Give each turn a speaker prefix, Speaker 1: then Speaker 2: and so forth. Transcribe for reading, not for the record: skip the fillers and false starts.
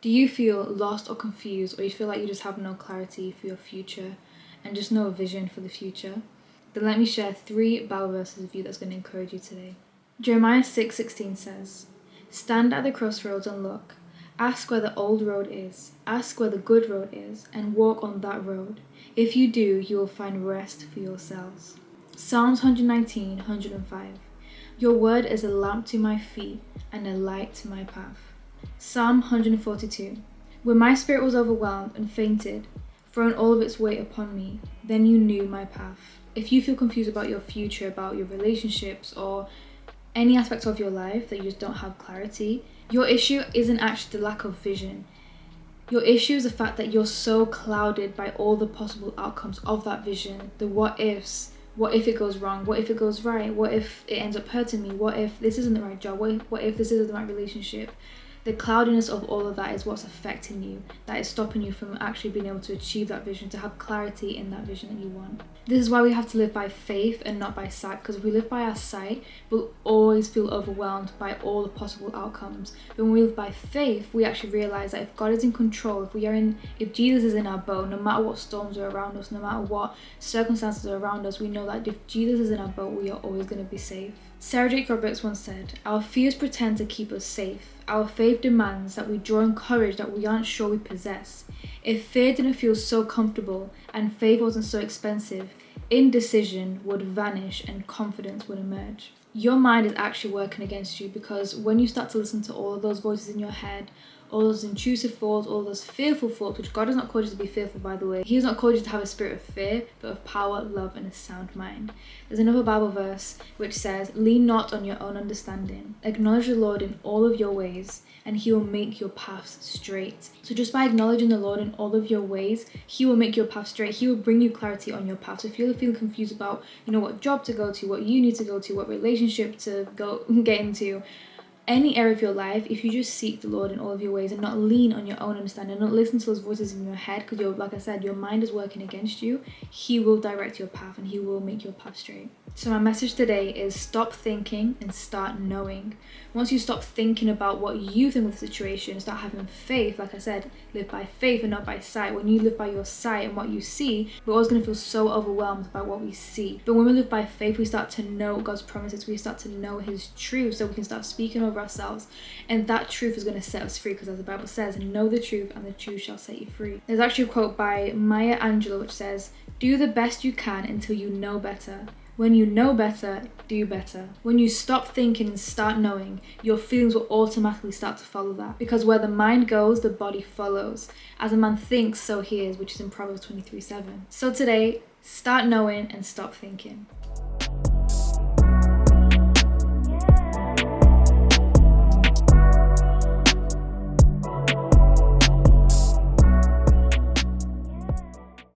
Speaker 1: Do you feel lost or confused, or you feel like you just have no clarity for your future and just no vision for the future? Then let me share 3 Bible verses with you that's going to encourage you today. Jeremiah 6:16 says, "Stand at the crossroads and look. Ask where the old road is. Ask where the good road is, and walk on that road. If you do, you will find rest for yourselves." Psalms 119:105. "Your word is a lamp to my feet and a light to my path." Psalm 142. "When my spirit was overwhelmed and fainted, throwing all of its weight upon me, then you knew my path." If you feel confused about your future, about your relationships, or any aspect of your life that you just don't have clarity, your issue isn't actually the lack of vision. Your issue is the fact that you're so clouded by all the possible outcomes of that vision, the what ifs. What if it goes wrong? What if it goes right? What if it ends up hurting me? What if this isn't the right job? What if this isn't the right relationship? The cloudiness of all of that is what's affecting you, that is stopping you from actually being able to achieve that vision, to have clarity in that vision that you want. This is why we have to live by faith and not by sight, because if we live by our sight, we'll always feel overwhelmed by all the possible outcomes. But when we live by faith, we actually realize that if God is in control, if Jesus is in our boat, no matter what storms are around us, no matter what circumstances are around us, we know that if Jesus is in our boat, we are always going to be safe. Sarah Jakes Roberts once said, "Our fears pretend to keep us safe. Our faith demands that we draw on courage that we aren't sure we possess. If fear didn't feel so comfortable and faith wasn't so expensive, indecision would vanish and confidence would emerge." Your mind is actually working against you, because when you start to listen to all of those voices in your head, all those intrusive thoughts, all those fearful thoughts, which God has not called you to be fearful, by the way. He has not called you to have a spirit of fear, but of power, love, and a sound mind. There's another Bible verse which says, "Lean not on your own understanding. Acknowledge the Lord in all of your ways, and He will make your paths straight." So just by acknowledging the Lord in all of your ways, He will make your path straight. He will bring you clarity on your path. So if you're feeling confused about, what job to go to, what uni to go to, what relationship to get into, any area of your life, if you just seek the Lord in all of your ways and not lean on your own understanding, not listen to those voices in your head, because like I said, your mind is working against you, He will direct your path and He will make your path straight. So my message today is stop thinking and start knowing. Once you stop thinking about what you think of the situation, start having faith. Like I said, live by faith and not by sight. When you live by your sight and what you see, we're always going to feel so overwhelmed by what we see. But when we live by faith, we start to know God's promises. We start to know His truth, so we can start speaking over ourselves. And that truth is going to set us free, because as the Bible says, know the truth and the truth shall set you free. There's actually a quote by Maya Angelou which says, "Do the best you can until you know better. When you know better, do better." When you stop thinking and start knowing, your feelings will automatically start to follow that. Because where the mind goes, the body follows. As a man thinks, so he is, which is in Proverbs 23:7. So today, start knowing and stop thinking.